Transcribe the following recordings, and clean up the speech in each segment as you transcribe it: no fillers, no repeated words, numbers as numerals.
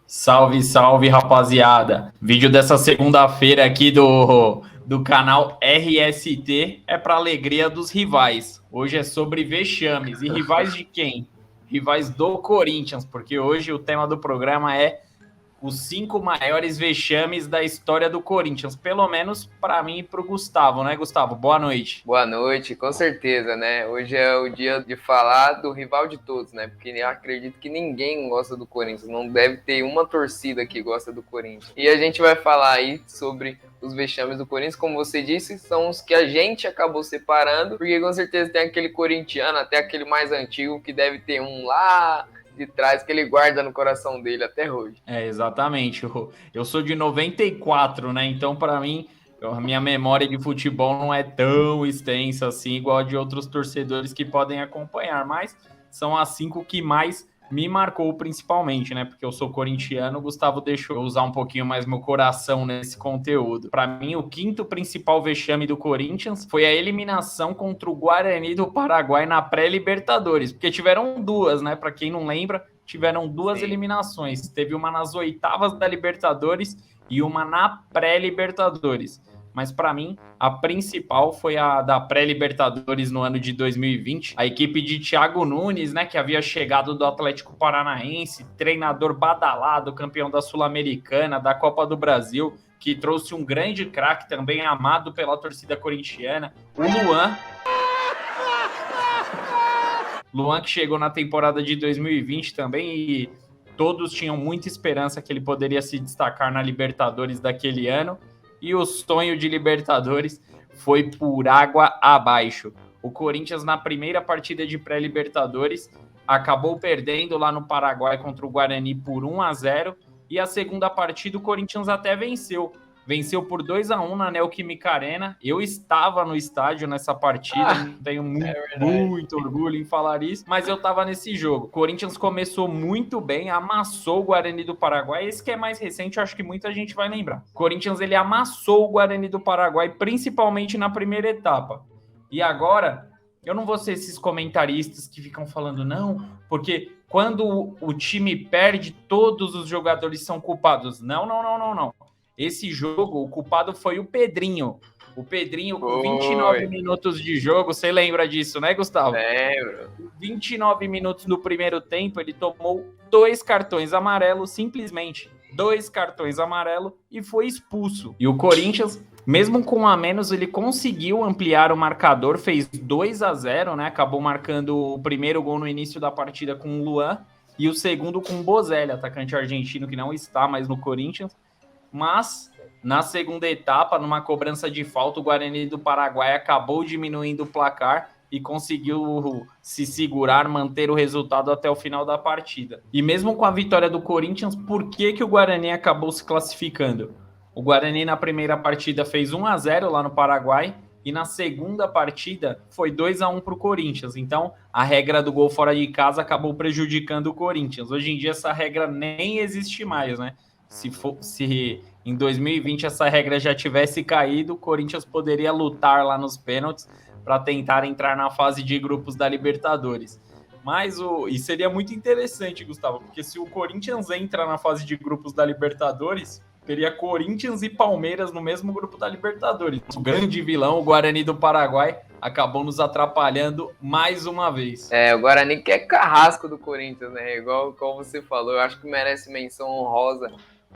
Salve, salve, rapaziada. Vídeo dessa segunda-feira aqui do canal RST é para alegria dos rivais. Hoje é sobre vexames. E rivais de quem? Rivais do Corinthians, porque hoje o tema do programa é os 5 maiores vexames da história do Corinthians. Pelo menos para mim e para o Gustavo, né, Gustavo? Boa noite. Boa noite, com certeza, né? Hoje é o dia de falar do rival de todos, né? Porque eu acredito que ninguém gosta do Corinthians. Não deve ter uma torcida que gosta do Corinthians. E a gente vai falar aí sobre os vexames do Corinthians. Como você disse, são os que a gente acabou separando. Porque com certeza tem aquele corintiano, até aquele mais antigo, que deve ter um lá de trás que ele guarda no coração dele até hoje. É, exatamente. Eu sou de 94, né? Então, para mim, a minha memória de futebol não é tão extensa assim, igual a de outros torcedores que podem acompanhar, mas são as 5 que mais me marcou principalmente, né? Porque eu sou corintiano, o Gustavo deixou eu usar um pouquinho mais meu coração nesse conteúdo. Para mim, o 5º principal vexame do Corinthians foi a eliminação contra o Guarani do Paraguai na pré-Libertadores, porque tiveram 2, né? Para quem não lembra, tiveram 2 eliminações. Teve uma nas oitavas da Libertadores e uma na pré-Libertadores. Mas para mim, a principal foi a da pré-Libertadores no ano de 2020. A equipe de Thiago Nunes, né, que havia chegado do Atlético Paranaense, treinador badalado, campeão da Sul-Americana, da Copa do Brasil, que trouxe um grande craque, também amado pela torcida corintiana, o Luan. Luan que chegou na temporada de 2020 também e todos tinham muita esperança que ele poderia se destacar na Libertadores daquele ano. E o sonho de Libertadores foi por água abaixo. O Corinthians, na primeira partida de pré-Libertadores, acabou perdendo lá no Paraguai contra o Guarani por 1-0. E a segunda partida o Corinthians até venceu. Venceu por 2-1 na Neoquímica Arena. Eu estava no estádio nessa partida, tenho muito orgulho em falar isso, mas eu estava nesse jogo. O Corinthians começou muito bem, amassou o Guarani do Paraguai. Esse que é mais recente, eu acho que muita gente vai lembrar. O Corinthians, ele amassou o Guarani do Paraguai, principalmente na primeira etapa. E agora, eu não vou ser esses comentaristas que ficam falando, não, porque quando o time perde, todos os jogadores são culpados. Não. Esse jogo, o culpado foi o Pedrinho. O Pedrinho, com 29 minutos de jogo, você lembra disso, né, Gustavo? Lembro. 29 minutos no primeiro tempo, ele tomou 2 cartões amarelos, simplesmente 2 cartões amarelos, e foi expulso. E o Corinthians, mesmo com 1 a menos, ele conseguiu ampliar o marcador, fez 2-0, né? Acabou marcando o primeiro gol no início da partida com o Luan, e o segundo com o Bozelli, atacante argentino que não está mais no Corinthians. Mas, na segunda etapa, numa cobrança de falta, o Guarani do Paraguai acabou diminuindo o placar e conseguiu se segurar, manter o resultado até o final da partida. E mesmo com a vitória do Corinthians, por que o Guarani acabou se classificando? O Guarani, na primeira partida, fez 1-0 lá no Paraguai, e na segunda partida foi 2-1 para o Corinthians. Então, a regra do gol fora de casa acabou prejudicando o Corinthians. Hoje em dia, essa regra nem existe mais, né? Se em 2020 essa regra já tivesse caído, o Corinthians poderia lutar lá nos pênaltis para tentar entrar na fase de grupos da Libertadores. Mas e seria muito interessante, Gustavo, porque se o Corinthians entra na fase de grupos da Libertadores, teria Corinthians e Palmeiras no mesmo grupo da Libertadores. O grande vilão, o Guarani do Paraguai, acabou nos atrapalhando mais uma vez. O Guarani que é carrasco do Corinthians, né? Igual você falou, eu acho que merece menção honrosa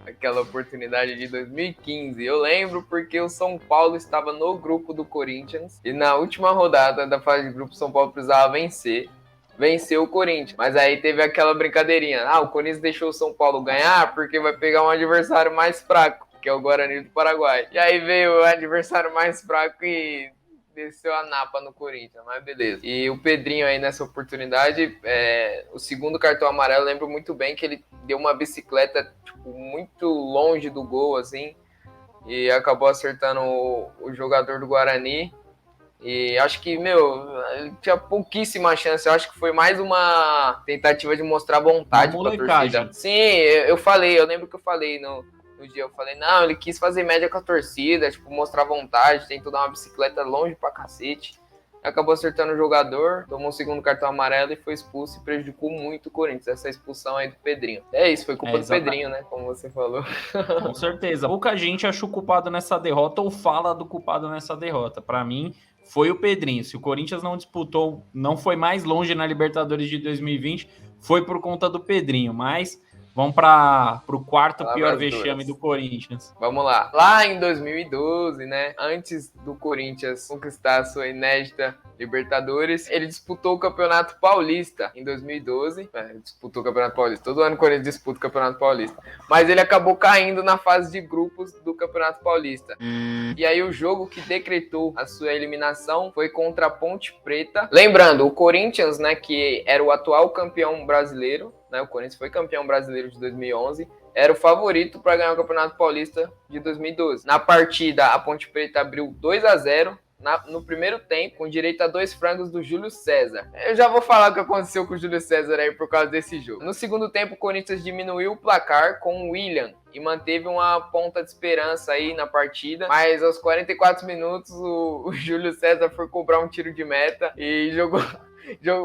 aquela oportunidade de 2015. Eu lembro porque o São Paulo estava no grupo do Corinthians e na última rodada da fase de grupo, o São Paulo precisava venceu o Corinthians. Mas aí teve aquela brincadeirinha. O Corinthians deixou o São Paulo ganhar porque vai pegar um adversário mais fraco, que é o Guarani do Paraguai. E aí veio o adversário mais fraco e desceu a napa no Corinthians, mas beleza. E o Pedrinho aí nessa oportunidade, o segundo cartão amarelo, eu lembro muito bem que ele deu uma bicicleta muito longe do gol, assim, e acabou acertando o jogador do Guarani. E acho que, ele tinha pouquíssima chance. Eu acho que foi mais uma tentativa de mostrar vontade pra torcida. Sim, eu lembro que eu falei no dia. Eu falei, não, ele quis fazer média com a torcida, tipo, mostrar vontade, tentou dar uma bicicleta longe pra cacete. Acabou acertando o jogador, tomou o segundo cartão amarelo e foi expulso e prejudicou muito o Corinthians. Essa expulsão aí do Pedrinho. É isso, foi culpa do Pedrinho, né? Como você falou. Com certeza. Pouca gente acha o culpado nessa derrota ou fala do culpado nessa derrota. Para mim, foi o Pedrinho. Se o Corinthians não disputou, não foi mais longe na Libertadores de 2020, foi por conta do Pedrinho. Mas vamos para o quarto pior vexame do Corinthians. Vamos lá. Lá em 2012, né? Antes do Corinthians conquistar a sua inédita Libertadores, ele disputou o Campeonato Paulista em 2012. Disputou o Campeonato Paulista. Todo ano o Corinthians disputa o Campeonato Paulista. Mas ele acabou caindo na fase de grupos do Campeonato Paulista. E aí o jogo que decretou a sua eliminação foi contra a Ponte Preta. Lembrando, o Corinthians, né, que era o atual campeão brasileiro, né, o Corinthians foi campeão brasileiro de 2011, era o favorito para ganhar o Campeonato Paulista de 2012. Na partida, a Ponte Preta abriu 2-0 no primeiro tempo, com direito a 2 frangos do Júlio César. Eu já vou falar o que aconteceu com o Júlio César aí por causa desse jogo. No segundo tempo, o Corinthians diminuiu o placar com o William e manteve uma ponta de esperança aí na partida, mas aos 44 minutos o Júlio César foi cobrar um tiro de meta e jogou...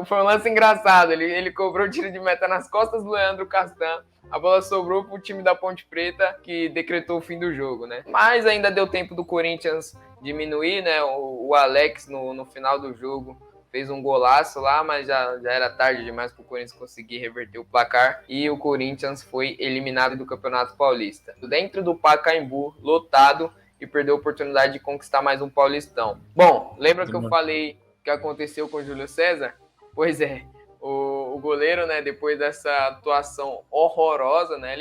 Foi um lance engraçado, ele cobrou o tiro de meta nas costas do Leandro Castan. A bola sobrou pro time da Ponte Preta, que decretou o fim do jogo, né? Mas ainda deu tempo do Corinthians diminuir, né? O Alex, no final do jogo, fez um golaço lá, mas já era tarde demais pro Corinthians conseguir reverter o placar. E o Corinthians foi eliminado do Campeonato Paulista. Dentro do Pacaembu, lotado, e perdeu a oportunidade de conquistar mais um Paulistão. Bom, lembra que eu falei que aconteceu com o Júlio César? Pois é, o goleiro, né, depois dessa atuação horrorosa, né,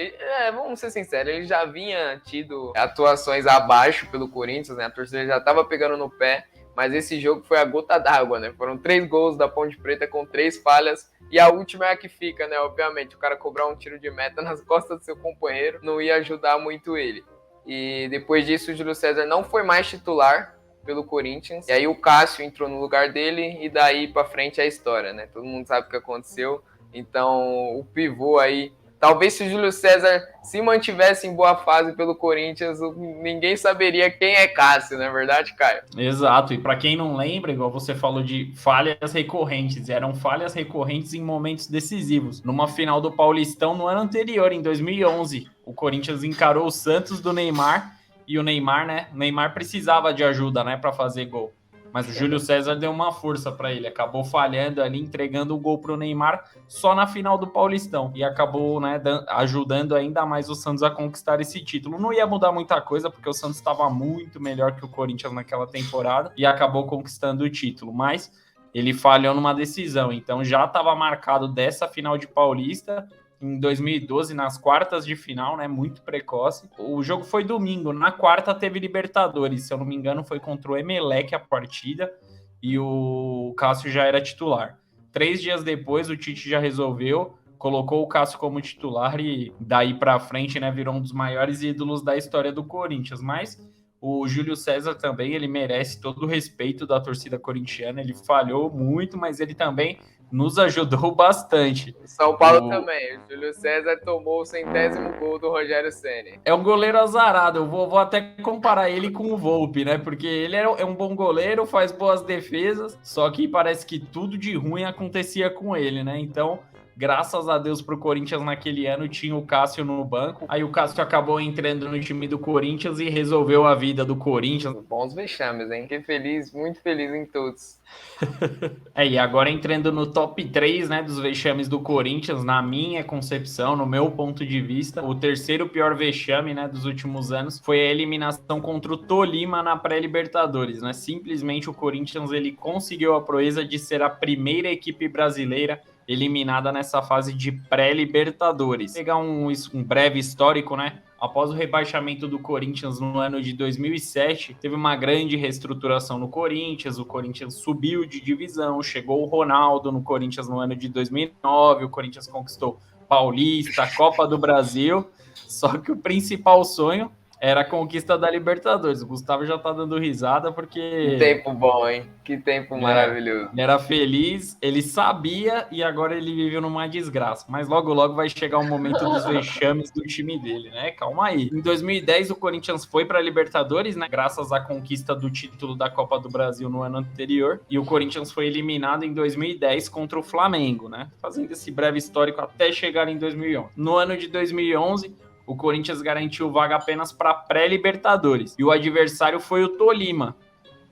vamos ser sinceros, ele já vinha tido atuações abaixo pelo Corinthians, né, a torcida já estava pegando no pé, mas esse jogo foi a gota d'água, né, foram 3 gols da Ponte Preta com 3 falhas, e a última é a que fica, né, obviamente, o cara cobrar um tiro de meta nas costas do seu companheiro não ia ajudar muito ele. E depois disso o Júlio César não foi mais titular pelo Corinthians, e aí o Cássio entrou no lugar dele, e daí pra frente é a história, né? Todo mundo sabe o que aconteceu, então o pivô aí, talvez se o Júlio César se mantivesse em boa fase pelo Corinthians, ninguém saberia quem é Cássio, não é verdade, Caio? Exato, e para quem não lembra, igual você falou de falhas recorrentes, eram falhas recorrentes em momentos decisivos. Numa final do Paulistão no ano anterior, em 2011, o Corinthians encarou o Santos do Neymar, e o Neymar, né? O Neymar precisava de ajuda, né, para fazer gol. Mas o Júlio César deu uma força para ele, acabou falhando ali, entregando o gol para o Neymar só na final do Paulistão. E acabou, né, ajudando ainda mais o Santos a conquistar esse título. Não ia mudar muita coisa, porque o Santos estava muito melhor que o Corinthians naquela temporada e acabou conquistando o título. Mas ele falhou numa decisão, então já estava marcado dessa final de Paulista em 2012, nas quartas de final, né, muito precoce. O jogo foi domingo, na quarta teve Libertadores, se eu não me engano foi contra o Emelec a partida, e o Cássio já era titular. 3 dias depois o Tite já resolveu, colocou o Cássio como titular e daí para frente, né, virou um dos maiores ídolos da história do Corinthians, mas o Júlio César também, ele merece todo o respeito da torcida corintiana, ele falhou muito, mas ele também nos ajudou bastante. São Paulo também. O Júlio César tomou o 100º gol do Rogério Ceni. É um goleiro azarado. Eu vou até comparar ele com o Volpi, né? Porque ele é um bom goleiro, faz boas defesas, só que parece que tudo de ruim acontecia com ele, né? Então, graças a Deus pro Corinthians naquele ano tinha o Cássio no banco. Aí o Cássio acabou entrando no time do Corinthians e resolveu a vida do Corinthians. Bons vexames, hein? Fiquei feliz, muito feliz em todos. E agora entrando no top 3, né, dos vexames do Corinthians, na minha concepção, no meu ponto de vista, o terceiro pior vexame, né, dos últimos anos foi a eliminação contra o Tolima na pré-Libertadores, né? Simplesmente o Corinthians ele conseguiu a proeza de ser a primeira equipe brasileira eliminada nessa fase de pré-Libertadores. Vou pegar um breve histórico, né? Após o rebaixamento do Corinthians no ano de 2007, teve uma grande reestruturação no Corinthians, o Corinthians subiu de divisão, chegou o Ronaldo no Corinthians no ano de 2009, o Corinthians conquistou Paulista, Copa do Brasil, só que o principal sonho Era a conquista da Libertadores. O Gustavo já tá dando risada porque... Que tempo bom, hein? Que tempo maravilhoso. Ele era feliz, ele sabia e agora ele vive numa desgraça. Mas logo, logo vai chegar o momento dos vexames do time dele, né? Calma aí. Em 2010, o Corinthians foi para a Libertadores, né? Graças à conquista do título da Copa do Brasil no ano anterior. E o Corinthians foi eliminado em 2010 contra o Flamengo, né? Fazendo esse breve histórico até chegar em 2011. No ano de 2011... o Corinthians garantiu vaga apenas para pré-Libertadores. E o adversário foi o Tolima.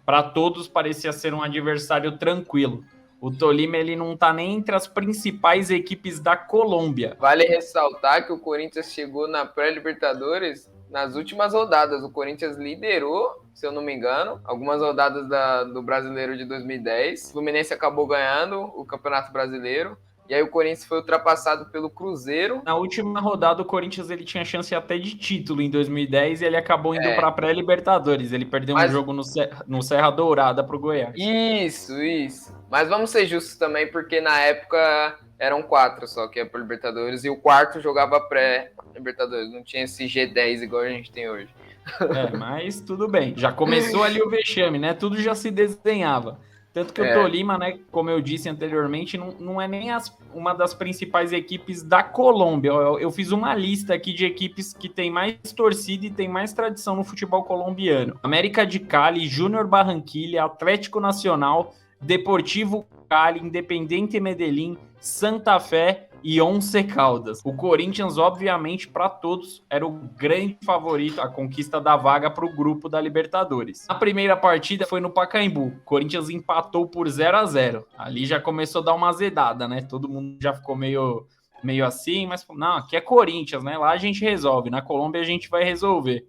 Para todos parecia ser um adversário tranquilo. O Tolima ele não está nem entre as principais equipes da Colômbia. Vale ressaltar que o Corinthians chegou na pré-Libertadores nas últimas rodadas. O Corinthians liderou, se eu não me engano, algumas rodadas do Brasileiro de 2010. O Fluminense acabou ganhando o Campeonato Brasileiro. E aí o Corinthians foi ultrapassado pelo Cruzeiro. Na última rodada, o Corinthians ele tinha chance até de título em 2010 e ele acabou indo para a pré-Libertadores. Ele perdeu um jogo no Serra Dourada para o Goiás. Isso. Mas vamos ser justos também, porque na época eram 4 só que é para Libertadores e o quarto jogava pré-Libertadores. Não tinha esse G10 igual a gente tem hoje. Mas tudo bem. Já começou ali o vexame, né? Tudo já se desenhava. Tanto que o Tolima, né, como eu disse anteriormente, não é nem uma das principais equipes da Colômbia. Eu fiz uma lista aqui de equipes que tem mais torcida e tem mais tradição no futebol colombiano. América de Cali, Júnior Barranquilla, Atlético Nacional, Deportivo Cali, Independiente Medellín, Santa Fé e Once Caldas. O Corinthians, obviamente, para todos, era o grande favorito à conquista da vaga para o grupo da Libertadores. A primeira partida foi no Pacaembu. O Corinthians empatou por 0-0. Ali já começou a dar uma azedada, né? Todo mundo já ficou meio assim, mas não, aqui é Corinthians, né? Lá a gente resolve, na Colômbia a gente vai resolver.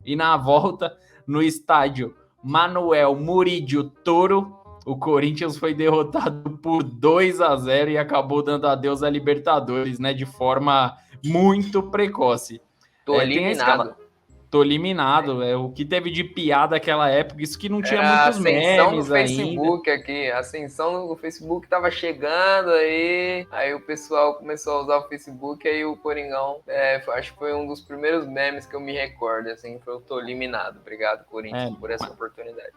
E na volta, no estádio Manuel Murillo Toro, o Corinthians foi derrotado por 2-0 e acabou dando adeus à Libertadores, né? De forma muito precoce. Tô eliminado. Tô eliminado. O que teve de piada naquela época, isso que não tinha muitos memes do Facebook ainda. Aqui, a ascensão do Facebook tava chegando aí o pessoal começou a usar o Facebook, aí o Coringão, acho que foi um dos primeiros memes que eu me recordo, assim, foi eu tô eliminado. Obrigado, Corinthians, por essa oportunidade.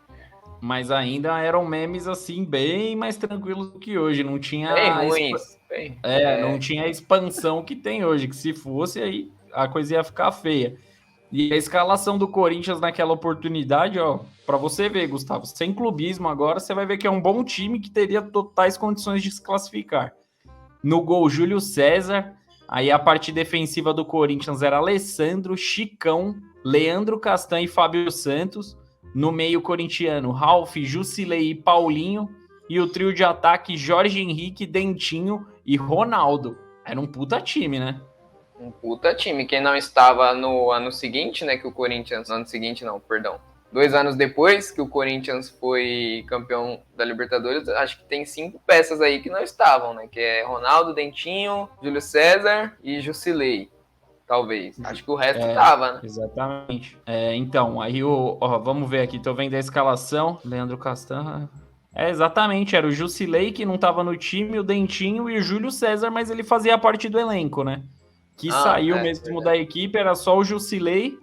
Mas ainda eram memes assim bem mais tranquilos do que hoje, não tinha não tinha a expansão que tem hoje, que se fosse aí a coisa ia ficar feia. E a escalação do Corinthians naquela oportunidade, ó, para você ver, Gustavo, sem clubismo agora, você vai ver que é um bom time que teria totais condições de se classificar. No gol, Júlio César. Aí a parte defensiva do Corinthians era Alessandro, Chicão, Leandro Castan e Fábio Santos. No meio corintiano, Ralf, Jusilei e Paulinho. E o trio de ataque, Jorge Henrique, Dentinho e Ronaldo. Era um puta time, né? Um puta time. Quem não estava no ano seguinte, né, que o Corinthians... No ano seguinte não, perdão. 2 anos depois que o Corinthians foi campeão da Libertadores, acho que tem 5 peças aí que não estavam, né? Que é Ronaldo, Dentinho, Júlio César e Jusilei. Talvez. Acho que o resto tava, né? Exatamente. Então, aí vamos ver aqui. Tô vendo a escalação. Leandro Castan. Exatamente. Era o Jusilei, que não tava no time, o Dentinho e o Júlio César, mas ele fazia parte do elenco, né? Que saiu mesmo da equipe, era só o Jusilei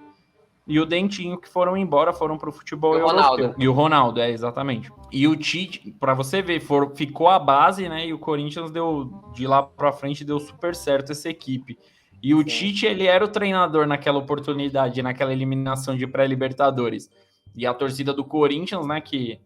e o Dentinho que foram embora, foram pro futebol europeu. E o Ronaldo, exatamente. E o Tite, pra você ver, ficou a base, né? E o Corinthians deu, de lá pra frente, deu super certo essa equipe. E o Tite, ele era o treinador naquela oportunidade, naquela eliminação de pré-Libertadores. E a torcida do Corinthians, né, que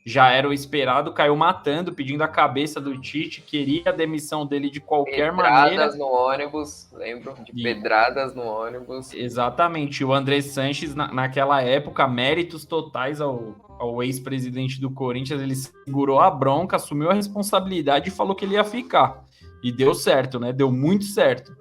já era o esperado, caiu matando, pedindo a cabeça do Tite, queria a demissão dele de qualquer maneira. Pedradas no ônibus, lembro de pedradas no ônibus. Exatamente, o André Sanches, naquela época, méritos totais ao ex-presidente do Corinthians, ele segurou a bronca, assumiu a responsabilidade e falou que ele ia ficar. E deu certo, né, deu muito certo.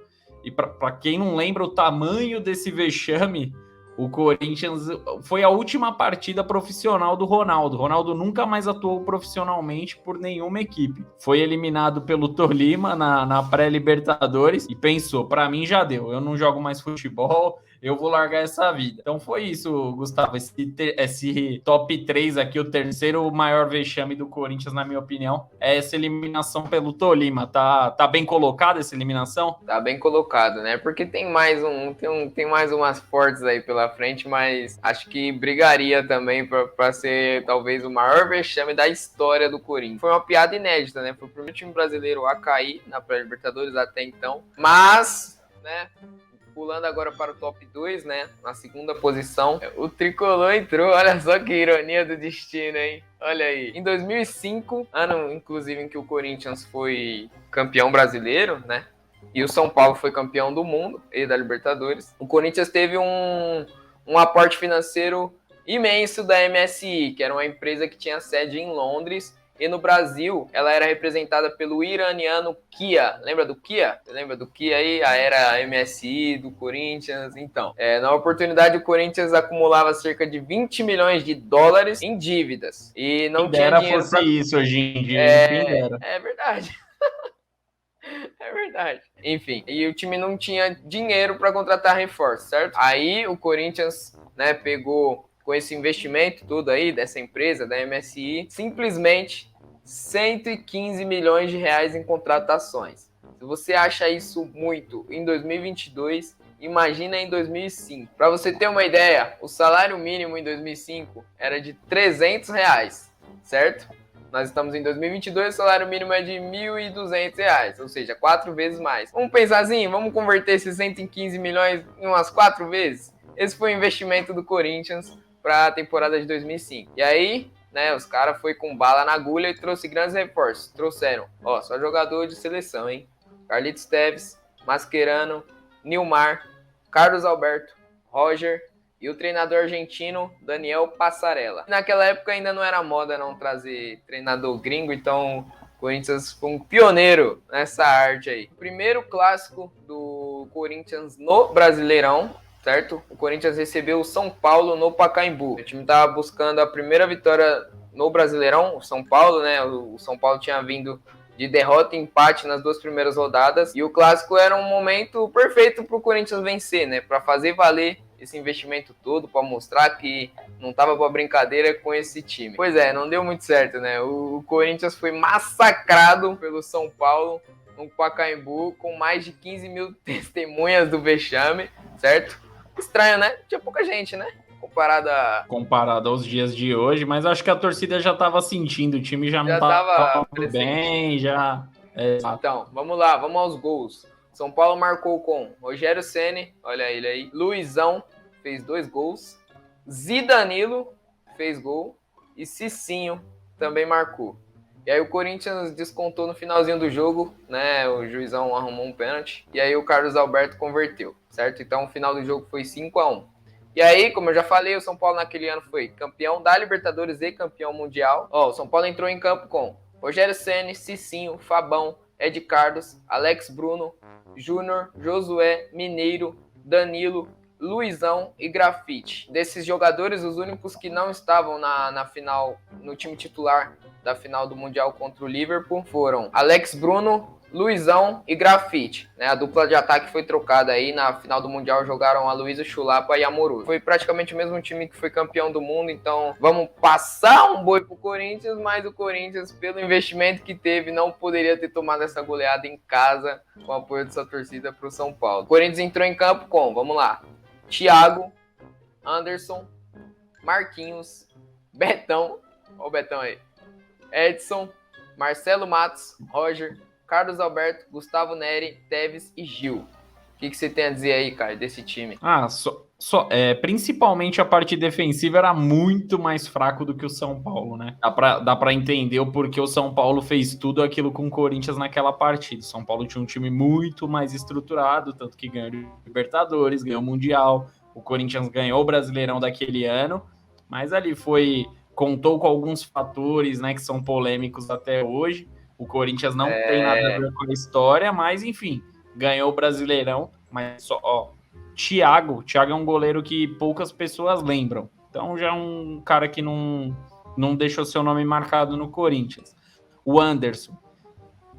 E para quem não lembra o tamanho desse vexame, o Corinthians foi a última partida profissional do Ronaldo. O Ronaldo nunca mais atuou profissionalmente por nenhuma equipe. Foi eliminado pelo Tolima na pré-Libertadores e pensou, para mim já deu, eu não jogo mais futebol, eu vou largar essa vida. Então foi isso, Gustavo, esse top 3 aqui, o terceiro maior vexame do Corinthians, na minha opinião, é essa eliminação pelo Tolima. Tá bem colocada essa eliminação? Tá bem colocado, né? Porque tem mais umas fortes aí pela frente, mas acho que brigaria também para ser talvez o maior vexame da história do Corinthians. Foi uma piada inédita, né? Foi o primeiro time brasileiro a cair na pré-Libertadores até então, mas, né? Pulando agora para o top 2, né? Na segunda posição, o Tricolor entrou. Olha só que ironia do destino, hein? Olha aí. Em 2005, ano inclusive em que o Corinthians foi campeão brasileiro, né? E o São Paulo foi campeão do mundo e da Libertadores. O Corinthians teve um aporte financeiro imenso da MSI, que era uma empresa que tinha sede em Londres. E no Brasil, ela era representada pelo iraniano Kia. Lembra do Kia? Você lembra do Kia aí? A era MSI do Corinthians. Então, na oportunidade, o Corinthians acumulava cerca de 20 milhões de dólares em dívidas. E não tinha dinheiro fosse isso hoje em dia. Quem dera. É verdade. É verdade. Enfim, e o time não tinha dinheiro para contratar reforço, certo? Aí o Corinthians, né, pegou com esse investimento tudo aí dessa empresa, da MSI, simplesmente 115 milhões de reais em contratações. Se você acha isso muito em 2022, imagina em 2005. Para você ter uma ideia, o salário mínimo em 2005 era de 300 reais, certo? Nós estamos em 2022, o salário mínimo é de R$ 1.200, ou seja, 4 vezes mais. Vamos pensar assim, vamos converter esses 115 milhões em umas 4 vezes? Esse foi o investimento do Corinthians para a temporada de 2005. E aí, né, os caras foi com bala na agulha e trouxe grandes reforços. Trouxeram, só jogador de seleção, hein? Carlitos Tevez, Mascherano, Nilmar, Carlos Alberto, Roger e o treinador argentino Daniel Passarella. Naquela época ainda não era moda não trazer treinador gringo, então o Corinthians foi um pioneiro nessa arte aí. O primeiro clássico do Corinthians no Brasileirão, certo? O Corinthians recebeu o São Paulo no Pacaembu. O time estava buscando a primeira vitória no Brasileirão, o São Paulo, né? O São Paulo tinha vindo de derrota e empate nas 2 primeiras rodadas. E o clássico era um momento perfeito para o Corinthians vencer, né? Para fazer valer esse investimento todo, para mostrar que não estava para brincadeira com esse time. Pois é, não deu muito certo, né? O Corinthians foi massacrado pelo São Paulo no Pacaembu, com mais de 15 mil testemunhas do vexame, certo? Estranho, né? Tinha pouca gente, né? Comparado aos dias de hoje, mas acho que a torcida já estava sentindo, o time já não estava bem, já... Então, vamos lá, vamos aos gols. São Paulo marcou com Rogério Ceni, olha ele aí, Luizão fez 2 gols, Zidanilo fez gol e Cicinho também marcou. E aí o Corinthians descontou no finalzinho do jogo, né? O juizão arrumou um pênalti e aí o Carlos Alberto converteu, certo? Então o final do jogo foi 5-1. E aí, como eu já falei, o São Paulo naquele ano foi campeão da Libertadores e campeão mundial. O São Paulo entrou em campo com Rogério Ceni, Cicinho, Fabão, Ed Carlos, Alex Bruno, Júnior, Josué, Mineiro, Danilo, Luizão e Grafite. Desses jogadores, os únicos que não estavam na final, no time titular da final do Mundial contra o Liverpool, foram Alex Bruno, Luizão e Grafite, né? A dupla de ataque foi trocada aí. Na final do Mundial jogaram Aloysio Chulapa e Amoroso. Foi praticamente o mesmo time que foi campeão do mundo, então vamos passar um boi pro Corinthians, mas o Corinthians, pelo investimento que teve, não poderia ter tomado essa goleada em casa com o apoio dessa torcida pro São Paulo. O Corinthians entrou em campo com, vamos lá, Thiago, Anderson, Marquinhos, Betão, olha o Betão aí, Edson, Marcelo Matos, Roger, Carlos Alberto, Gustavo Neri, Tevez e Gil. O que você tem a dizer aí, cara, desse time? Principalmente a parte defensiva era muito mais fraco do que o São Paulo, né? Dá pra entender o porquê o São Paulo fez tudo aquilo com o Corinthians naquela partida. O São Paulo tinha um time muito mais estruturado, tanto que ganhou o Libertadores, ganhou o Mundial. O Corinthians ganhou o Brasileirão daquele ano, mas ali contou com alguns fatores, né, que são polêmicos até hoje. O Corinthians não tem nada a ver com a história, mas enfim, ganhou o Brasileirão. Mas Thiago é um goleiro que poucas pessoas lembram. Então já é um cara que não deixou seu nome marcado no Corinthians. O Anderson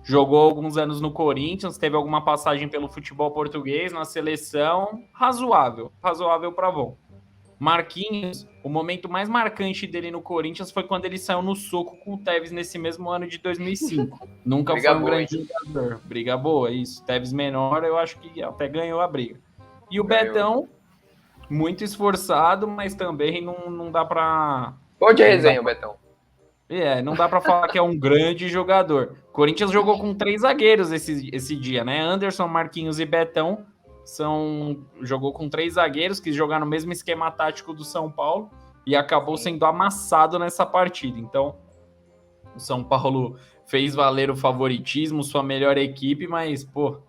jogou alguns anos no Corinthians, teve alguma passagem pelo futebol português, na seleção, razoável para bom. Marquinhos, o momento mais marcante dele no Corinthians foi quando ele saiu no soco com o Tevez nesse mesmo ano de 2005. Nunca Briga foi um boa, grande jogador. Briga boa, isso. Tevez menor, eu acho que até ganhou a briga. E o Ganhou. Betão, muito esforçado, mas também não dá pra... Bom de resenha, Betão. Não dá pra falar que é um grande jogador. O Corinthians jogou com 3 zagueiros esse dia, né? Anderson, Marquinhos e Betão. Jogou com 3 zagueiros que jogaram no mesmo esquema tático do São Paulo e acabou sendo amassado nessa partida. Então, o São Paulo fez valer o favoritismo, sua melhor equipe, mas, pô,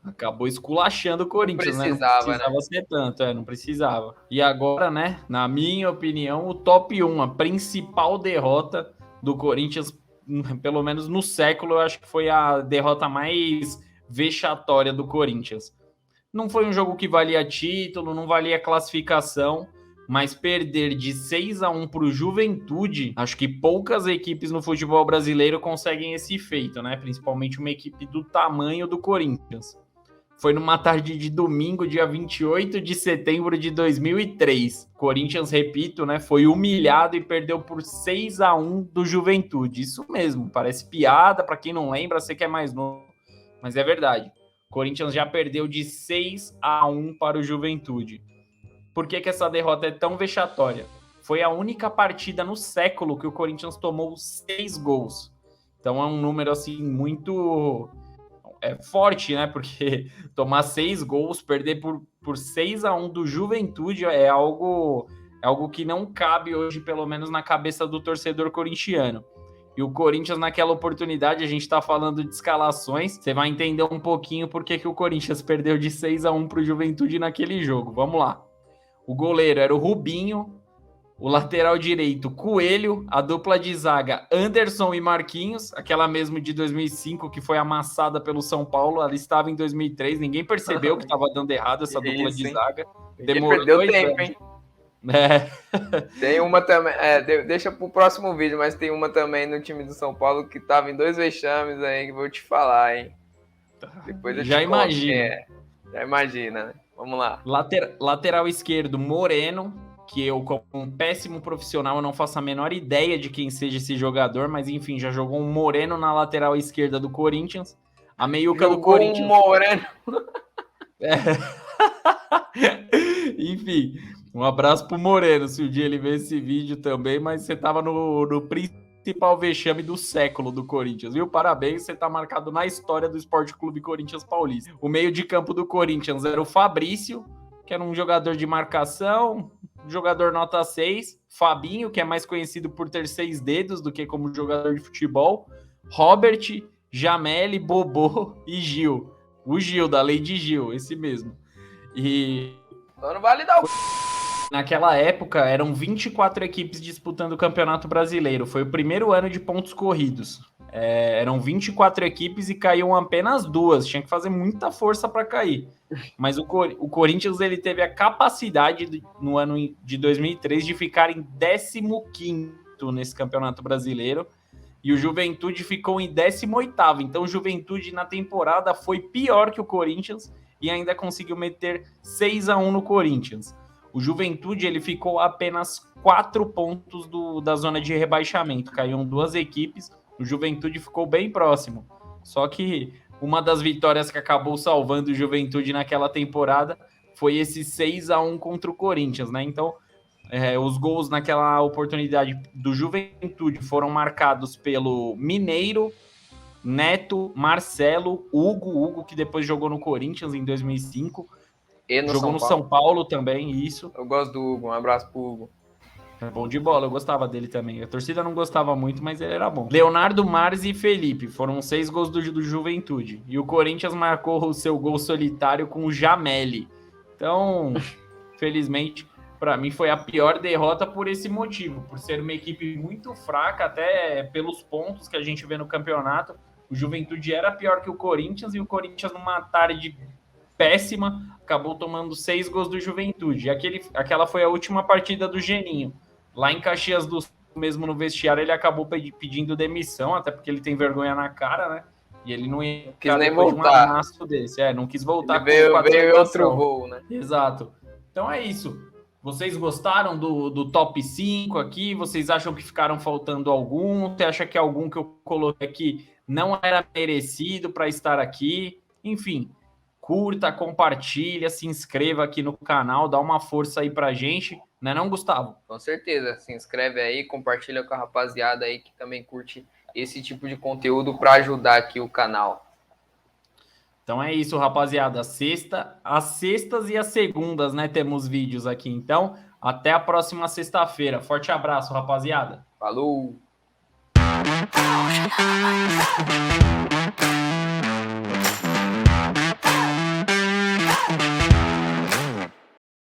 acabou esculachando o Corinthians, né? Não precisava ser tanto, não precisava. E agora, né, na minha opinião, o top 1, a principal derrota do Corinthians, pelo menos no século, eu acho que foi a derrota mais vexatória do Corinthians. Não foi um jogo que valia título, não valia classificação, mas perder de 6-1 para o Juventude, acho que poucas equipes no futebol brasileiro conseguem esse feito, né? Principalmente uma equipe do tamanho do Corinthians. Foi numa tarde de domingo, dia 28 de setembro de 2003. Corinthians, repito, né, foi humilhado e perdeu por 6-1 do Juventude. Isso mesmo, parece piada, para quem não lembra, você que é mais novo, mas é verdade. Corinthians já perdeu de 6-1 para o Juventude. Por que essa derrota é tão vexatória? Foi a única partida no século que o Corinthians tomou 6 gols. Então é um número assim muito forte, né? Porque tomar 6 gols, perder por 6-1 do Juventude é algo que não cabe hoje, pelo menos na cabeça do torcedor corintiano. E o Corinthians, naquela oportunidade, a gente tá falando de escalações, você vai entender um pouquinho por que o Corinthians perdeu de 6-1 pro Juventude naquele jogo. Vamos lá. O goleiro era o Rubinho, o lateral direito, Coelho, a dupla de zaga, Anderson e Marquinhos, aquela mesmo de 2005 que foi amassada pelo São Paulo, ela estava em 2003, ninguém percebeu que estava dando errado essa dupla de zaga. Demorou 2 tempo, hein? Tem uma também, deixa pro próximo vídeo, mas tem uma também no time do São Paulo que tava em 2 vexames aí, que vou te falar, hein? Depois eu já te imagina. Já imagina, né? Vamos lá. Lateral esquerdo, Moreno, que eu, como um péssimo profissional, eu não faço a menor ideia de quem seja esse jogador, mas enfim, já jogou um Moreno na lateral esquerda do Corinthians. A meiuca do Corinthians... um Moreno. Enfim, um abraço pro Moreno, se um dia ele ver esse vídeo também, mas você tava no principal vexame do século do Corinthians, viu? Parabéns, você tá marcado na história do Esporte Clube Corinthians Paulista. O meio de campo do Corinthians era o Fabrício, que era um jogador de marcação, jogador nota 6, Fabinho, que é mais conhecido por ter 6 dedos do que como jogador de futebol, Robert, Jameli, Bobô e Gil. O Gil, da Lei de Gil, esse mesmo. E não vale dar o... Naquela época, eram 24 equipes disputando o Campeonato Brasileiro. Foi o primeiro ano de pontos corridos. Eram 24 equipes e caíam apenas 2. Tinha que fazer muita força para cair. Mas o Corinthians ele teve a capacidade, no ano de 2003, de ficar em 15º nesse Campeonato Brasileiro. E o Juventude ficou em 18º. Então, o Juventude, na temporada, foi pior que o Corinthians e ainda conseguiu meter 6-1 no Corinthians. O Juventude ele ficou a apenas 4 pontos da zona de rebaixamento. Caíram 2 equipes, o Juventude ficou bem próximo. Só que uma das vitórias que acabou salvando o Juventude naquela temporada foi esse 6-1 contra o Corinthians, né? Então, os gols naquela oportunidade do Juventude foram marcados pelo Mineiro, Neto, Marcelo, Hugo, que depois jogou no Corinthians em 2005. Jogou no São Paulo também, isso. Eu gosto do Hugo, um abraço pro Hugo. É bom de bola, eu gostava dele também. A torcida não gostava muito, mas ele era bom. Leonardo, Mares e Felipe, foram 6 gols do Juventude. E o Corinthians marcou o seu gol solitário com o Jameli. Então, felizmente, para mim foi a pior derrota por esse motivo. Por ser uma equipe muito fraca, até pelos pontos que a gente vê no campeonato. O Juventude era pior que o Corinthians e o Corinthians numa tarde péssima, acabou tomando 6 gols do Juventude. E aquela foi a última partida do Geninho. Lá em Caxias do Sul, mesmo no vestiário, ele acabou pedindo demissão, até porque ele tem vergonha na cara, né? E ele não ia Quis nem depois de um voltar. amasso desse. Não quis voltar Ele com a veio em atualização. outro voo, né? Exato. Então é isso. Vocês gostaram do top 5 aqui? Vocês acham que ficaram faltando algum? Você acha que algum que eu coloquei aqui não era merecido para estar aqui? Enfim, curta, compartilha, se inscreva aqui no canal, dá uma força aí pra gente, né não, Gustavo? Com certeza. Se inscreve aí, compartilha com a rapaziada aí que também curte esse tipo de conteúdo para ajudar aqui o canal. Então é isso, rapaziada. As sextas e as segundas, né? Temos vídeos aqui. Então, até a próxima sexta-feira. Forte abraço, rapaziada. Falou!